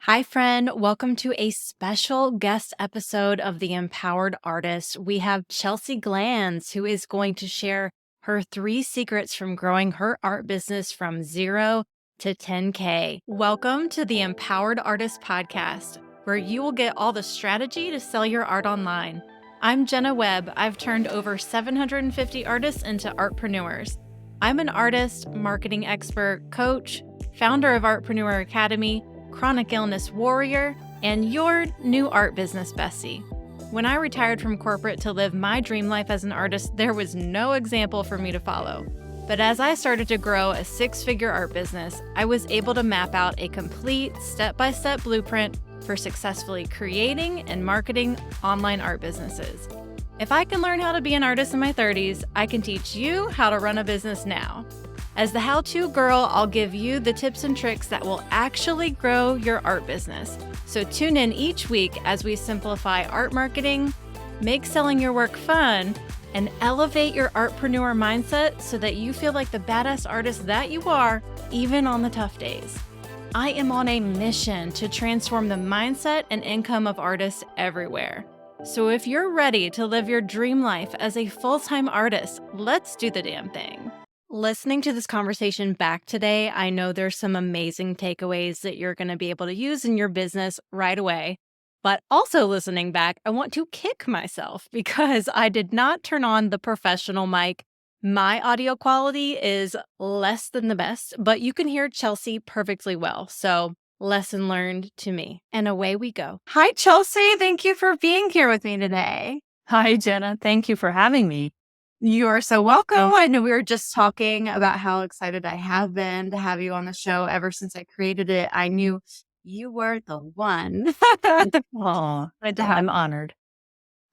Hi, friend. Welcome to a special guest episode of The Empowered Artist. We have Chelsea Glanz, who is going to share her 3 secrets from growing her art business from 0 to 10K. Welcome to the Empowered Artist Podcast, where you will get all the strategy to sell your art online. I'm Jenna Webb. I've turned over 750 artists into artpreneurs. I'm an artist, marketing expert, coach, founder of Artpreneur Academy, chronic illness warrior, and your new art business bestie. When I retired from corporate to live my dream life as an artist, there was no example for me to follow. But as I started to grow a 6-figure art business, I was able to map out a complete step-by-step blueprint for successfully creating and marketing online art businesses. If I can learn how to be an artist in my 30s, I can teach you how to run a business now. As the how-to girl, I'll give you the tips and tricks that will actually grow your art business. So tune in each week as we simplify art marketing, make selling your work fun, and elevate your artpreneur mindset so that you feel like the badass artist that you are, even on the tough days. I am on a mission to transform the mindset and income of artists everywhere. So if you're ready to live your dream life as a full-time artist, let's do the damn thing. Listening to this conversation back today, I know there's some amazing takeaways that you're going to be able to use in your business right away. But also listening back, I want to kick myself because I did not turn on the professional mic. My audio quality is less than the best, but you can hear Chelsea perfectly well. So lesson learned to me. And away we go. Hi, Chelsea. Thank you for being here with me today. Hi, Jenna. Thank you for having me. You are so welcome. I know we were just talking about how excited I have been to have you on the show ever since I created it. I knew you were the one. Oh, I'm honored.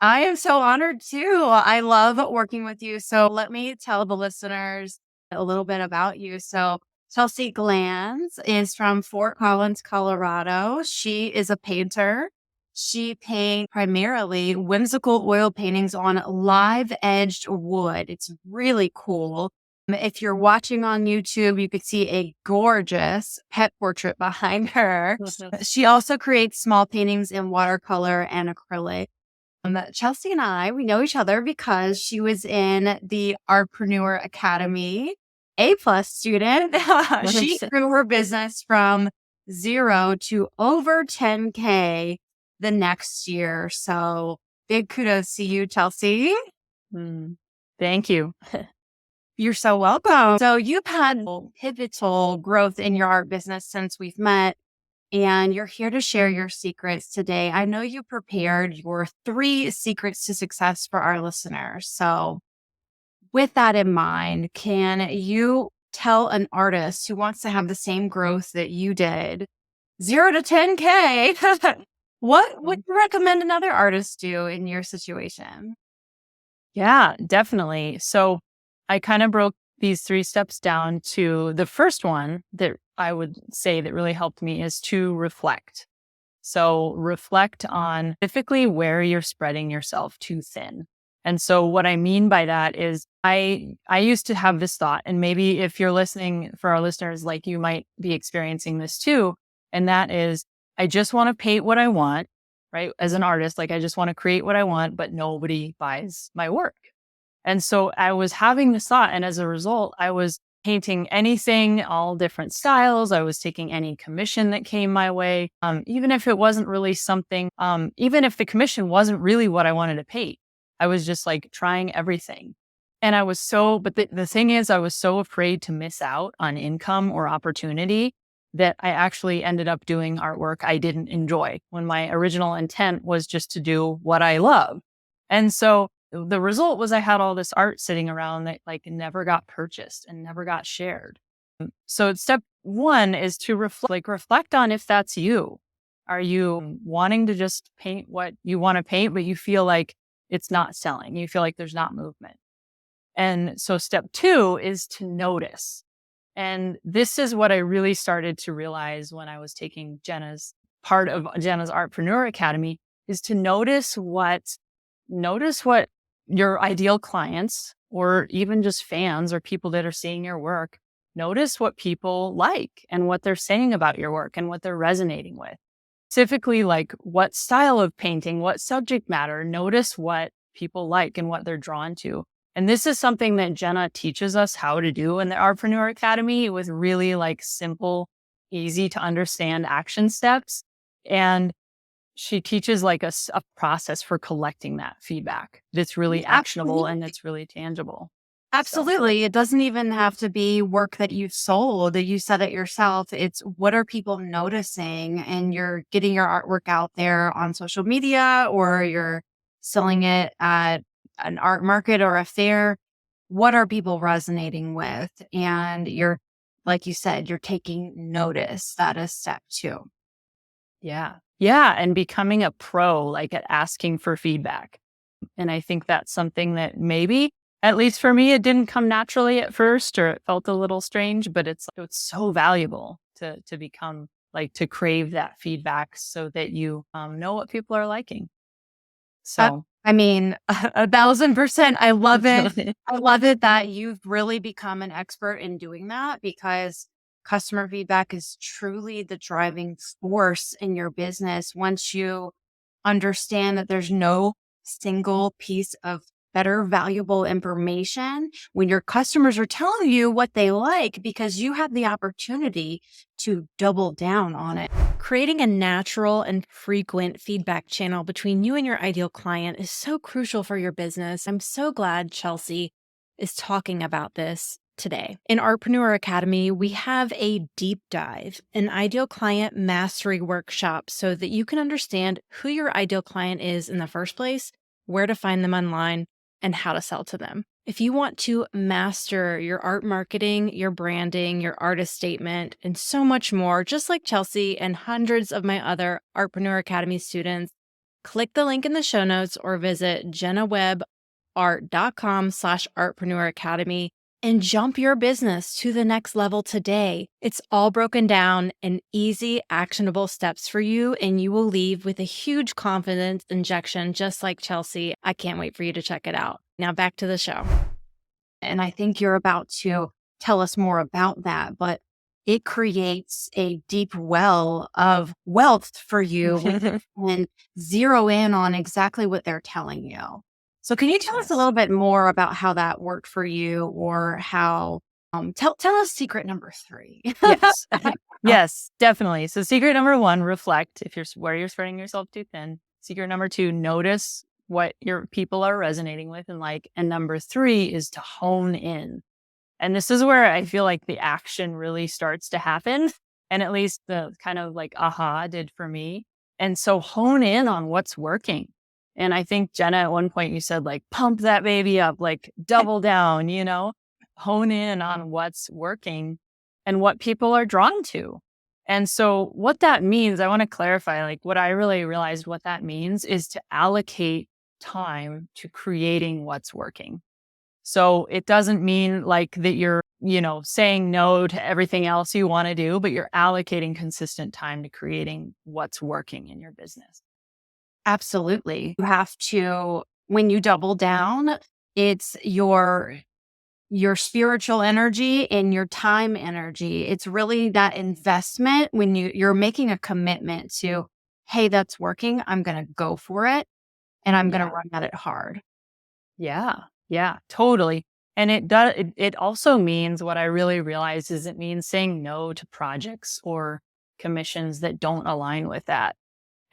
I am so honored too. I love working with you. So let me tell the listeners a little bit about you. So Chelsea Glanz is from Fort Collins, Colorado. She is a painter. She paints primarily whimsical oil paintings on live edged wood. It's really cool. If you're watching on YouTube, you could see a gorgeous pet portrait behind her. She also creates small paintings in watercolor and acrylic. Chelsea and I, we know each other because she was in the Artpreneur Academy A+ student. She grew her business from 0 to over 10K the next year. So big kudos to you, Chelsea. Thank you. You're so welcome. So you've had pivotal growth in your art business since we've met, and you're here to share your secrets today. I know you prepared your 3 secrets to success for our listeners. So with that in mind, can you tell an artist who wants to have the same growth that you did, 0 to 10K, what would you recommend another artist do in your situation? Yeah, definitely. So I kind of broke these 3 steps down to the first one that I would say that really helped me is to reflect. So reflect on specifically where you're spreading yourself too thin. And so what I mean by that is I used to have this thought, and maybe if you're listening for our listeners, like you might be experiencing this too. And that is, I just want to paint what I want, right? As an artist, like I just want to create what I want, but nobody buys my work. And so I was having this thought. And as a result, I was painting anything, all different styles. I was taking any commission that came my way. Even if it wasn't really something, even if the commission wasn't really what I wanted to paint, I was just like trying everything. And I was but the thing is, I was so afraid to miss out on income or opportunity that I actually ended up doing artwork I didn't enjoy when my original intent was just to do what I love. And so the result was I had all this art sitting around that like never got purchased and never got shared. So step 1 is to reflect on if that's you. Are you wanting to just paint what you want to paint, but you feel like it's not selling? You feel like there's not movement. And so step 2 is to notice. And this is what I really started to realize when I was taking part of Jenna's Artpreneur Academy is to notice what your ideal clients or even just fans or people that are seeing your work, notice what people like and what they're saying about your work and what they're resonating with. specifically like what style of painting, what subject matter, notice what people like and what they're drawn to. And this is something that Jenna teaches us how to do in the Artpreneur Academy with really like simple, easy to understand action steps. And she teaches like a process for collecting that feedback that's really actionable and that's really tangible. Absolutely. It doesn't even have to be work that you've sold. You said it yourself. It's what are people noticing? And you're getting your artwork out there on social media or you're selling it at an art market or a fair. What are people resonating with? And you're, like you said, you're taking notice. That is step 2. Yeah. Yeah. And becoming a pro, like at asking for feedback. And I think that's something that maybe, at least for me, it didn't come naturally at first, or it felt a little strange, but it's so valuable to become like to crave that feedback so that you know what people are liking. So, I mean, 1,000%. I love it. I love it that you've really become an expert in doing that because customer feedback is truly the driving force in your business. Once you understand that there's no single piece of better valuable information when your customers are telling you what they like because you have the opportunity to double down on it. Creating a natural and frequent feedback channel between you and your ideal client is so crucial for your business. I'm so glad Chelsea is talking about this today. In Artpreneur Academy, we have a deep dive, an ideal client mastery workshop so that you can understand who your ideal client is in the first place, where to find them online, and how to sell to them. If you want to master your art marketing, your branding, your artist statement, and so much more, just like Chelsea and hundreds of my other Artpreneur Academy students, click the link in the show notes or visit jennawebart.com/Artpreneur Academy and jump your business to the next level today. It's all broken down in easy, actionable steps for you, and you will leave with a huge confidence injection, just like Chelsea. I can't wait for you to check it out. Now back to the show. And I think you're about to tell us more about that, but it creates a deep well of wealth for you and zero in on exactly what they're telling you. So can you tell us a little bit more about how that worked for you or how, tell us secret number 3. yes. Yes, definitely. So secret number 1, reflect if you're where you're spreading yourself too thin. Secret number 2, notice what your people are resonating with and like. And number 3 is to hone in. And this is where I feel like the action really starts to happen. And at least the kind of like aha did for me. And so hone in on what's working. And I think Jenna, at one point you said like, pump that baby up, like double down, hone in on what's working and what people are drawn to. And so what that means, I want to clarify, like what I really realized what that means is to allocate time to creating what's working. So it doesn't mean like that you're, saying no to everything else you want to do, but you're allocating consistent time to creating what's working in your business. Absolutely. You have to, when you double down, it's your spiritual energy and your time energy. It's really that investment when you're making a commitment to, hey, that's working. I'm going to go for it and I'm going to run at it hard. Yeah, totally. And it also means what I really realized is it means saying no to projects or commissions that don't align with that.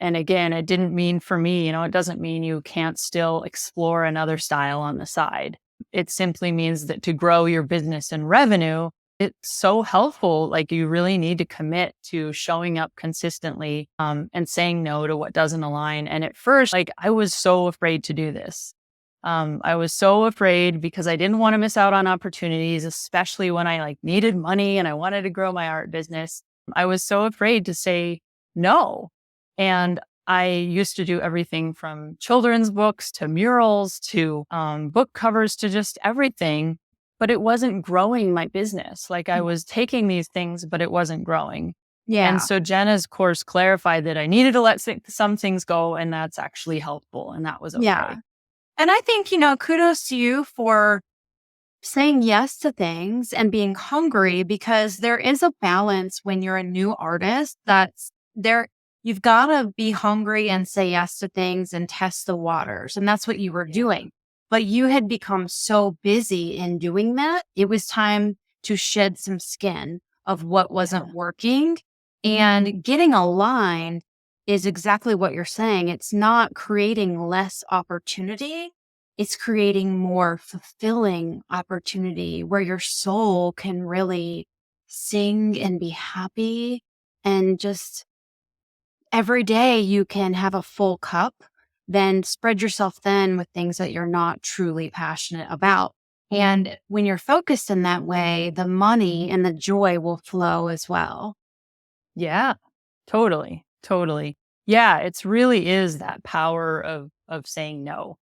And again, it didn't mean for me, it doesn't mean you can't still explore another style on the side. It simply means that to grow your business and revenue, it's so helpful. Like you really need to commit to showing up consistently and saying no to what doesn't align. And at first, like I was so afraid to do this. I was so afraid because I didn't want to miss out on opportunities, especially when I like needed money and I wanted to grow my art business. I was so afraid to say no. And I used to do everything from children's books to murals to book covers to just everything, but it wasn't growing my business. Like I was taking these things, but it wasn't growing. Yeah. And so Jenna's course clarified that I needed to let some things go, and that's actually helpful. And that was okay. Yeah. And I think, kudos to you for saying yes to things and being hungry because there is a balance when you're a new artist that's there. you've got to be hungry and say yes to things and test the waters. And that's what you were doing. But you had become so busy in doing that. It was time to shed some skin of what wasn't working, and getting aligned is exactly what you're saying. It's not creating less opportunity. It's creating more fulfilling opportunity where your soul can really sing and be happy, and just every day you can have a full cup, then spread yourself thin with things that you're not truly passionate about. And when you're focused in that way, the money and the joy will flow as well. Yeah, totally. Totally. Yeah, it's really is that power of saying no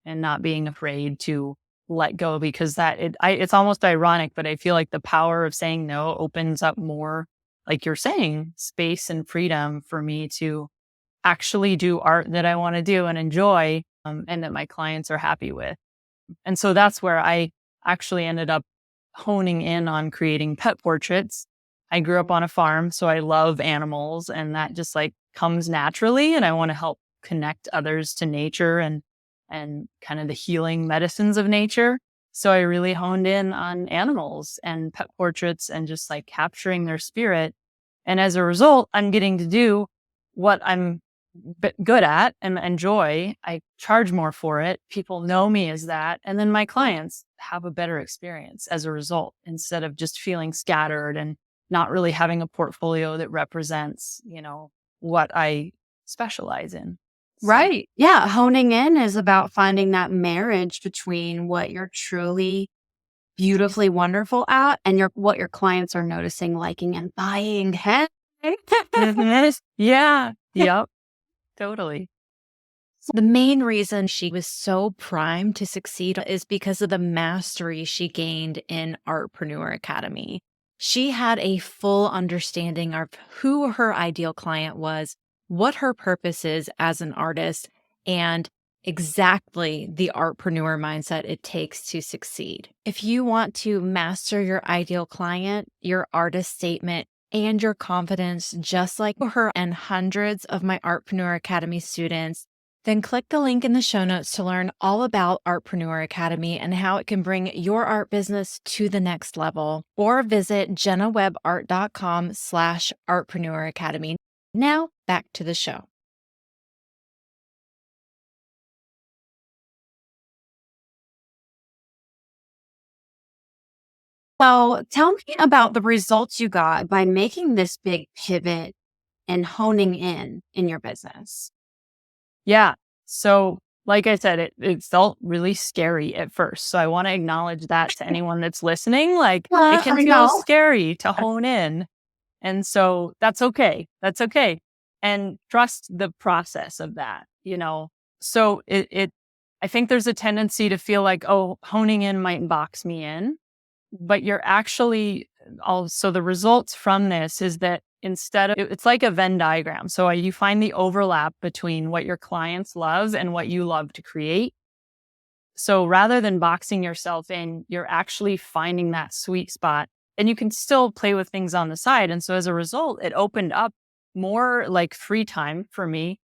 and not being afraid to let go, because it's almost ironic, but I feel like the power of saying no opens up more, like you're saying, space and freedom for me to actually do art that I want to do and enjoy, and that my clients are happy with. And so that's where I actually ended up honing in on creating pet portraits. I grew up on a farm, so I love animals, and that just like comes naturally. And I want to help connect others to nature and kind of the healing medicines of nature. So I really honed in on animals and pet portraits and just like capturing their spirit. And as a result, I'm getting to do what I'm good at and enjoy. I charge more for it. People know me as that. And then my clients have a better experience as a result, instead of just feeling scattered and not really having a portfolio that represents, what I specialize in. So, Right. Yeah. Honing in is about finding that marriage between what you're truly beautifully wonderful at and what your clients are noticing, liking, and buying. Hey. mhm. Yeah. Yep. Totally. The main reason she was so primed to succeed is because of the mastery she gained in Artpreneur Academy. She had a full understanding of who her ideal client was, what her purpose is as an artist, and exactly the artpreneur mindset it takes to succeed. If you want to master your ideal client, your artist statement, and your confidence, just like her and hundreds of my Artpreneur Academy students, then click the link in the show notes to learn all about Artpreneur Academy and how it can bring your art business to the next level. Or visit jennawebart.com/Artpreneur Academy. Now back to the show. Well, tell me about the results you got by making this big pivot and honing in your business. Yeah. So, like I said, it felt really scary at first. So I want to acknowledge that to anyone that's listening. Like, it can I feel know. scary to hone in. And so that's okay. That's okay. And trust the process of that. So I think there's a tendency to feel like, oh, honing in might box me in, but you're actually also, the results from this is that instead of, it's like a Venn diagram. So you find the overlap between what your clients love and what you love to create. So rather than boxing yourself in, you're actually finding that sweet spot, and you can still play with things on the side. And so as a result, it opened up more like free time for me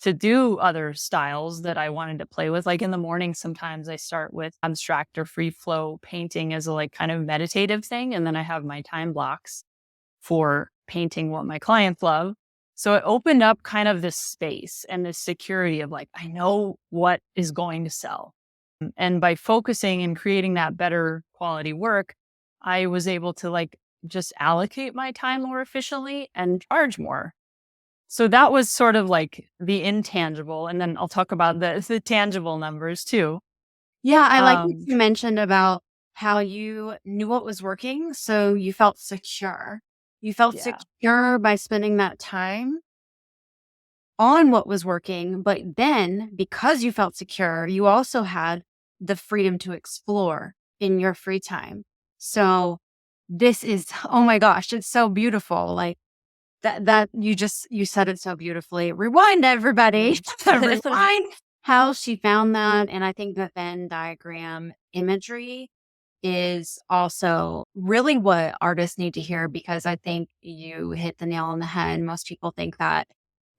to do other styles that I wanted to play with. Like in the morning, sometimes I start with abstract or free flow painting as a like kind of meditative thing. And then I have my time blocks for painting what my clients love. So it opened up kind of this space and this security of like, I know what is going to sell. And by focusing and creating that better quality work, I was able to like just allocate my time more efficiently and charge more. So that was sort of like the intangible. And then I'll talk about the tangible numbers too. Yeah, I like what Um, you mentioned about how you knew what was working, so you felt secure. You felt yeah. secure by spending that time on what was working, but then because you felt secure, you also had the freedom to explore in your free time. So this is, oh my gosh, it's so beautiful. Like that you said it so beautifully. Rewind, everybody. Rewind how she found that. And I think the Venn diagram imagery is also really what artists need to hear, because I think you hit the nail on the head. Most people think that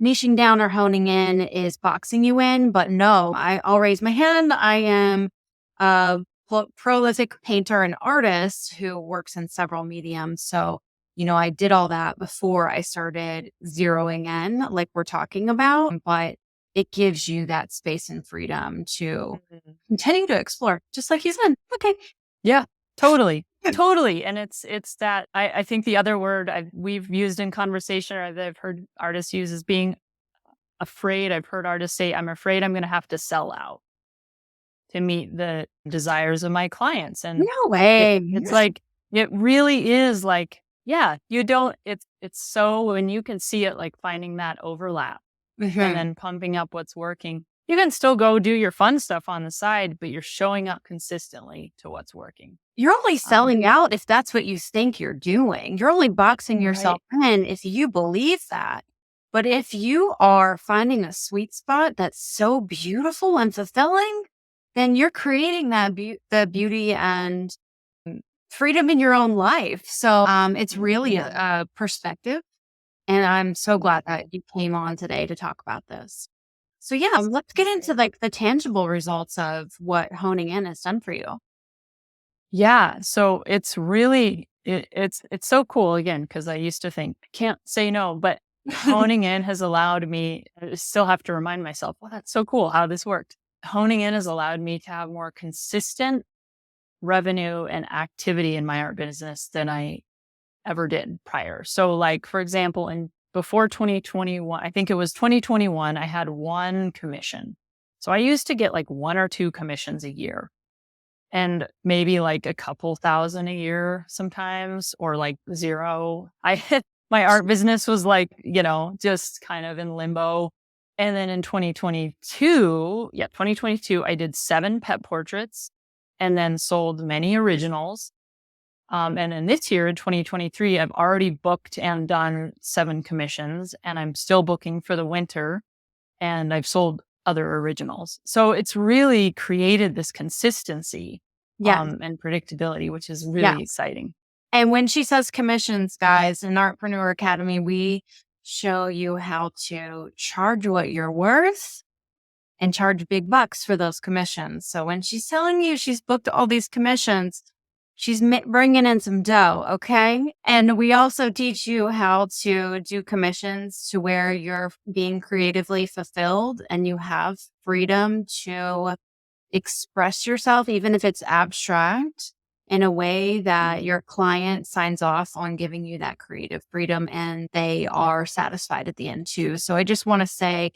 niching down or honing in is boxing you in. But no, I'll raise my hand. I am a prolific painter and artist who works in several mediums. So, I did all that before I started zeroing in, like we're talking about, but it gives you that space and freedom to continue to explore, just like you said. Okay. Yeah, totally. Totally. And it's that I think the other word we've used in conversation, or that I've heard artists use, is being afraid. I've heard artists say, I'm afraid I'm going to have to sell out to meet the desires of my clients. And No way. it's like, it really is like, yeah, you don't, it's so when you can see it, like finding that overlap and then pumping up what's working. You can still go do your fun stuff on the side, but you're showing up consistently to what's working. You're only selling out if that's what you think you're doing. You're only boxing yourself in if you believe that. But if you are finding a sweet spot that's so beautiful and fulfilling, then you're creating that the beauty and freedom in your own life. So it's really a perspective. And I'm so glad that you came on today to talk about this. So yeah, let's get into like the tangible results of what honing in has done for you. Yeah. So it's really, it's so cool again, because I used to think, I can't say no, but honing in has allowed me, I still have to remind myself, well, that's so cool how this worked. Honing in has allowed me to have more consistent revenue and activity in my art business than I ever did prior. So like, for example, before 2021, I think it was 2021, I had one commission. So I used to get like 1 or 2 commissions a year, and maybe like a couple thousand a year sometimes, or like 0. My art business was like, just kind of in limbo. And then in 2022, I did 7 pet portraits and then sold many originals. And in this year, in 2023, I've already booked and done 7 commissions, and I'm still booking for the winter, and I've sold other originals. So it's really created this consistency and predictability, which is really exciting. And when she says commissions, guys, in Artpreneur Academy, we show you how to charge what you're worth and charge big bucks for those commissions. So when she's telling you she's booked all these commissions, she's bringing in some dough, okay? And we also teach you how to do commissions to where you're being creatively fulfilled and you have freedom to express yourself, even if it's abstract, in a way that your client signs off on giving you that creative freedom and they are satisfied at the end too. So I just want to say,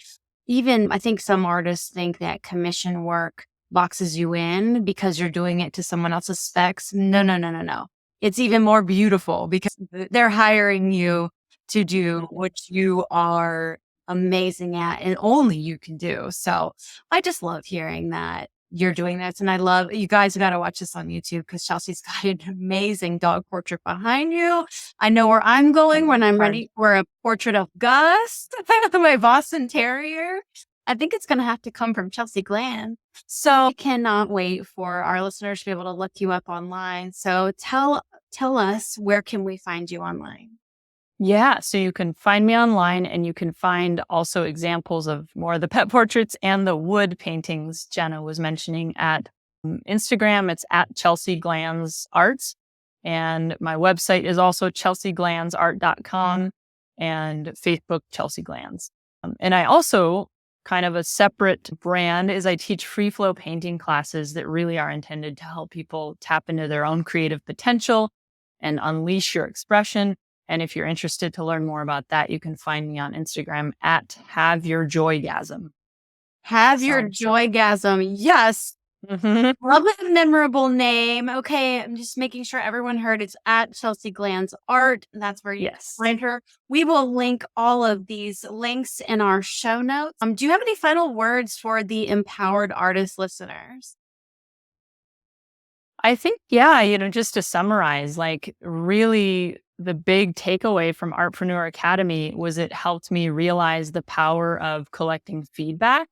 even I think some artists think that commission work boxes you in because you're doing it to someone else's specs. No. It's even more beautiful because they're hiring you to do what you are amazing at and only you can do. So I just love hearing that you're doing this. And I love, you guys got to watch this on YouTube because Chelsea's got an amazing dog portrait behind you. I know where I'm going when I'm ready for a portrait of Gus, my Boston Terrier. I think it's going to have to come from Chelsea Glanz. So I cannot wait for our listeners to be able to look you up online. So tell us, where can we find you online? Yeah, so you can find me online, and you can find also examples of more of the pet portraits and the wood paintings Jenna was mentioning at Instagram. It's at Chelsea Glanz Arts. And my website is also chelseaglanzart.com, and Facebook, Chelsea Glanz. And I also, kind of a separate brand, is I teach free flow painting classes that really are intended to help people tap into their own creative potential and unleash your expression. And if you're interested to learn more about that, you can find me on Instagram at Have Your Joygasm. Have Your Joygasm. Yes. Mm-hmm. Love that memorable name. Okay. I'm just making sure everyone heard it's at Chelsea Glanz Art. That's where you find her. We will link all of these links in our show notes. Do you have any final words for the empowered artist listeners? I think, just to summarize, like really the big takeaway from Artpreneur Academy was it helped me realize the power of collecting feedback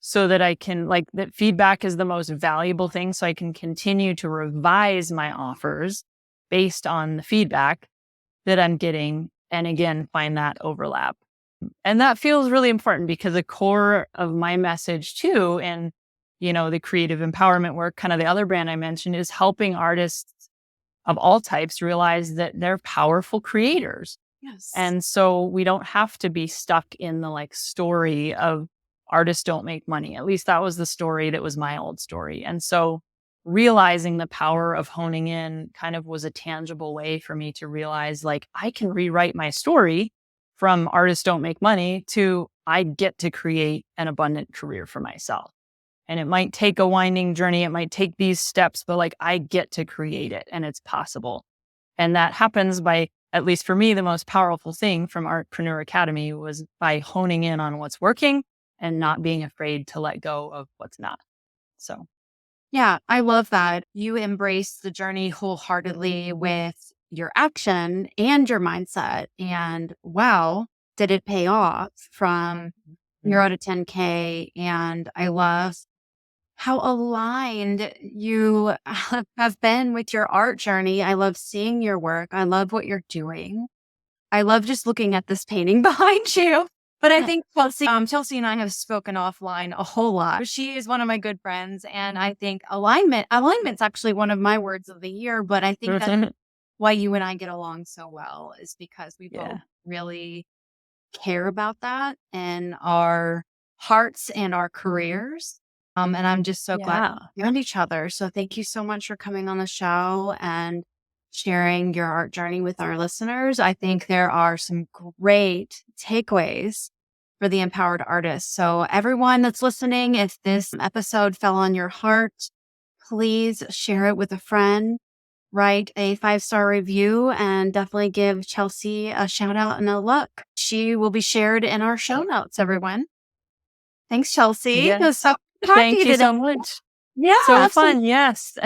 so that I can, that feedback is the most valuable thing. So I can continue to revise my offers based on the feedback that I'm getting. And again, find that overlap. And that feels really important because the core of my message too, and, the creative empowerment work, kind of the other brand I mentioned, is helping artists of all types realize that they're powerful creators. Yes. And so we don't have to be stuck in the story of artists don't make money. At least that was the story that was my old story. And so realizing the power of honing in kind of was a tangible way for me to realize I can rewrite my story from artists don't make money to I get to create an abundant career for myself. And it might take a winding journey. It might take these steps, but I get to create it and it's possible. And that happens by, at least for me, the most powerful thing from Artpreneur Academy was by honing in on what's working and not being afraid to let go of what's not. So, yeah, I love that. You embrace the journey wholeheartedly with your action and your mindset. And wow, did it pay off from 0 to 10K? And I love how aligned you have been with your art journey. I love seeing your work. I love what you're doing. I love just looking at this painting behind you. But I think Chelsea and I have spoken offline a whole lot. She is one of my good friends, and I think alignment's actually one of my words of the year. But I think that's why you and I get along so well, is because we both really care about that in our hearts and our careers. And I'm just so glad we found each other. So thank you so much for coming on the show and sharing your art journey with our listeners. I think there are some great takeaways for the empowered artist. So everyone that's listening, if this episode fell on your heart, please share it with a friend, write a 5-star review, and definitely give Chelsea a shout out and a look. She will be shared in our show notes, everyone. Thanks, Chelsea. Yes. It was so Thank you so much. Yeah. So fun. Yes.